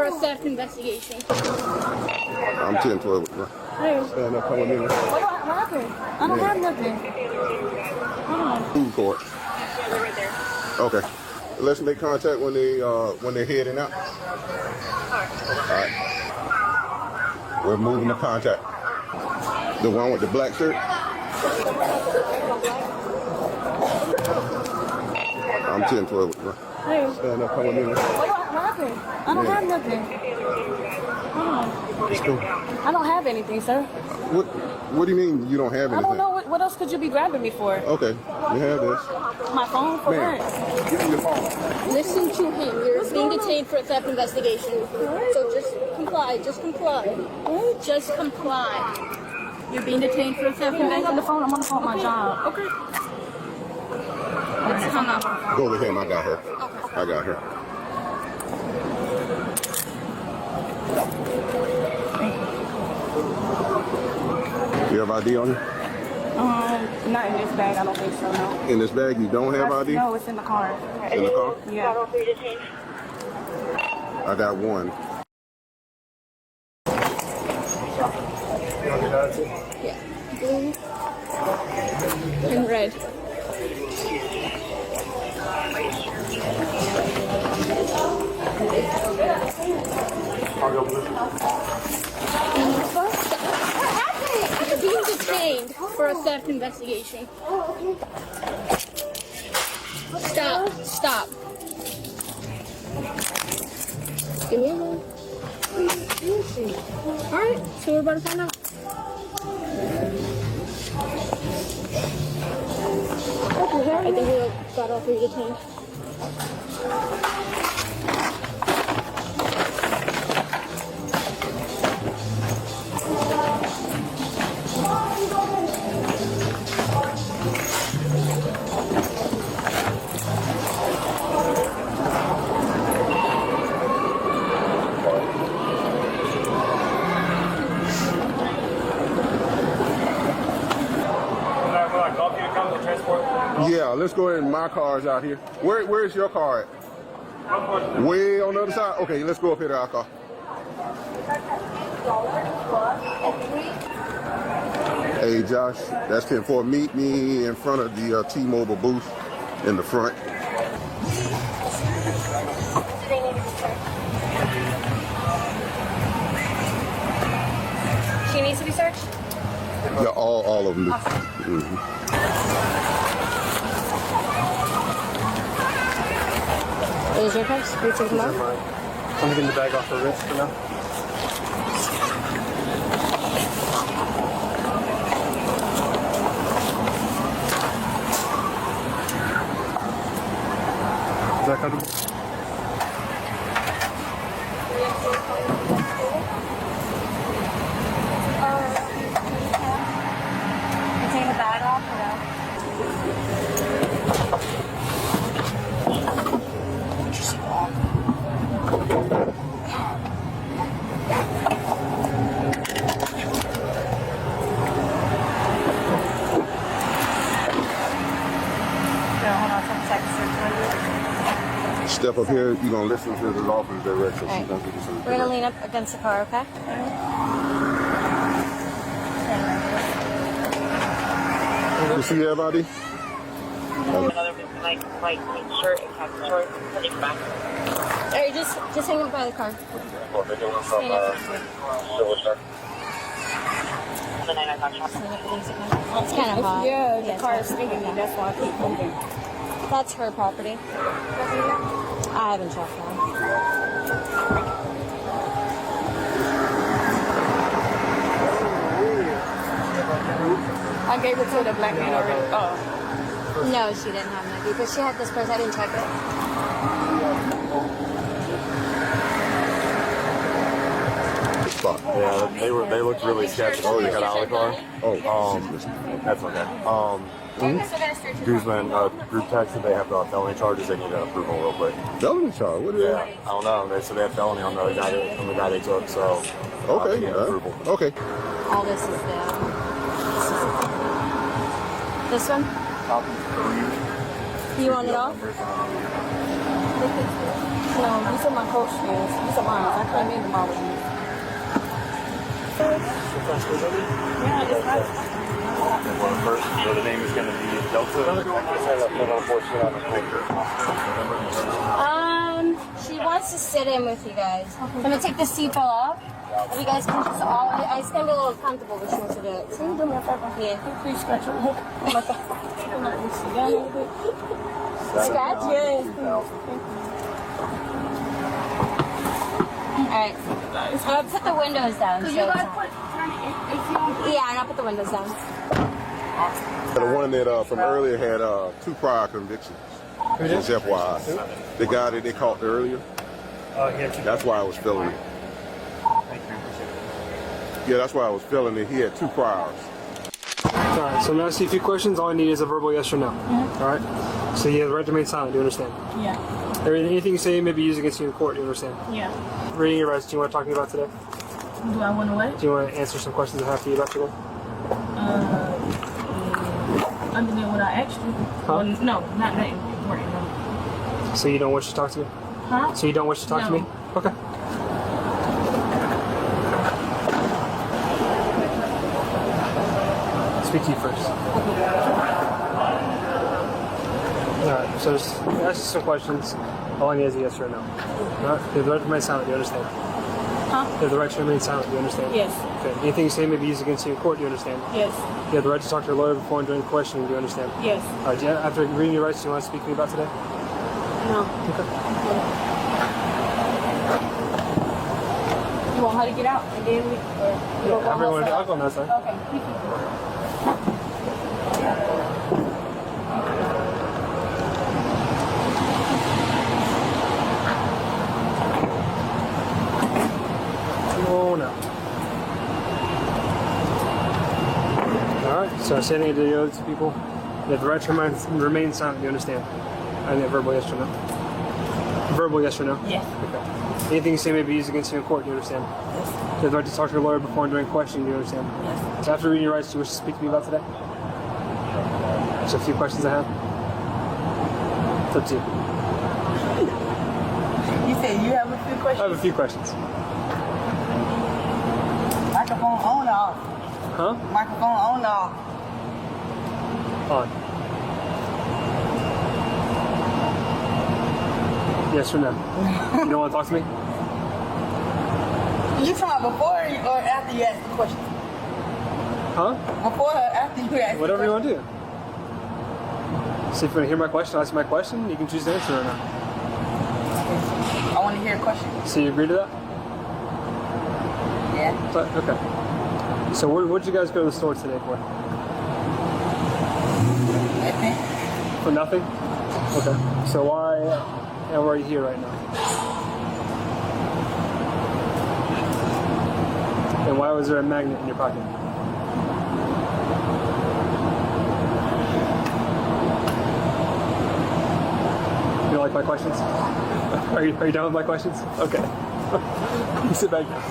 for a theft investigation. I'm 10-12. Hey. Stand up, come with me. What happened? I don't have nothing. Hold on. Food court. Right there. Okay. Let's make contact when they're heading out. All right. We're moving to contact. The one with the black shirt. I'm 10-12. Hey. Stand up, come with me. What happened? I don't have nothing. Hold on. Let's go. I don't have anything, sir. What do you mean you don't have anything? I don't know. What else could you be grabbing me for? Okay, you have this. My phone? For what? Give me your phone. Listen to him. You're being detained for a theft investigation. So just comply. Just comply. Just comply. You're being detained for a theft investigation. On the phone. I'm on the phone with my job. Okay. Let's hung up. Go with him. I got her. Okay. I got her. You have ID on you? Not in this bag. I don't think so, no. In this bag, you don't have ID? No, it's in the car. In the car? Yeah. I got one. Yeah. Blue and red. You're being detained for a theft investigation. Stop. Give me a moment. Alright, so we're about to find out. I think we got all three detained. Yeah, let's go ahead. My car's out here. Where's your car at? Way on the other side? Okay, let's go up here to our car. Hey, Josh, that's 10-4. Meet me in front of the T-Mobile booth in the front. She needs to be searched? Yeah, all of them. Mm-hmm. Is your purse? You take them out? I'm getting the bag off the wrist for now. Is that comfortable? Take the bag off or no? Step up here, you're going to listen to the officer's direction. Right. We're going to lean up against the car, okay? You see everybody? Another like shirt and cap short, putting back. Alright, just hang up by the car. Stand up. The 9 shop. It's kind of hot. Yeah, the car is stinking. That's why I keep moving. That's her property. I haven't checked that. I gave it to the black man already. Oh. No, she didn't have an ID, but she had this purse. I didn't check it. Yeah, they looked really sketchy. Oh, you got out of the car? Oh, That's okay. Guzman, group text that they have felony charges. They need approval real quick. felony charge? What is Yeah, that? I don't know. They said they have felony on the guy they took. So Okay, they need approval. okay. All this is this one? You want it all? No, these are my coach shoes. These are mine. I came in tomorrow with these. Yeah, it's nice. First, so the name is going to be Delta. She wants to sit in with you guys. I'm gonna take the seatbelt off. If you guys can just all, it's gonna be a little uncomfortable, but she wants to do it. Can you do me a favor? Yeah. Please scratch your hook. Scratch? Yes. Alright. I'm gonna put the windows down. You guys put yeah, and I'll put the windows down. The one that from earlier had 2 prior convictions. Just FYI. The guy that they caught earlier. That's why I was feeling it. Yeah, that's why I was feeling it. He had 2 priors. Alright, so I'm going to ask you a few questions. All I need is a verbal yes or no. Alright? So you have the right to remain silent. Do you understand? Yeah. Anything you say may be used against you in court. Do you understand? Yeah. Reading your rights. Do you want to talk to me about today? Do I want to wait? Do you want to answer some questions I have for you about today? Other than what I asked you. Huh? Well, no, not that important. No. So you don't wish to talk to me? Huh? So you don't wish to talk to No. me? Okay. Speak to you first. Alright, so just ask you some questions. All I need is a yes or a no. Alright, you have the right to remain silent. Do you understand? Huh? You have the right to remain silent. Do you understand? Yes. Okay. Anything you say may be used against you in court. Do you understand? Yes. You have the right to talk to your lawyer before and during questioning. Do you understand? Yes. Alright, after reading your rights, do you want to speak to me about today? No. Okay. You want her to get out and then we, or Everyone, I'll go on that side. Okay. Oh no. Alright, so saying to the other two people, you have the right to remain silent. Do you understand? I need a verbal yes or no. Verbal yes or no? Yes. Okay. Anything you say may be used against you in court. Do you understand? Yes. You have the right to talk to your lawyer before and during questioning. Do you understand? Yes. So after reading your rights, do you wish to speak to me about today? There's a few questions I have. It's up to you. You said you have a few I questions? have a few questions. Microphone on or off? Huh? Microphone on or off? On. Yes or no? You don't want to talk to me? You talking about before or after you ask the question? Huh? Before or after you ask Whatever the you want to do. So if you want to hear my question, ask my question, you can choose to answer or not. I want to hear a question. So you agree to that? Yeah. But, okay. So where'd you guys go to the store today for? For nothing? Okay. So why are you here right now? And why was there a magnet in your pocket? You don't like my questions? Are you done with my questions? Okay. You sit back down.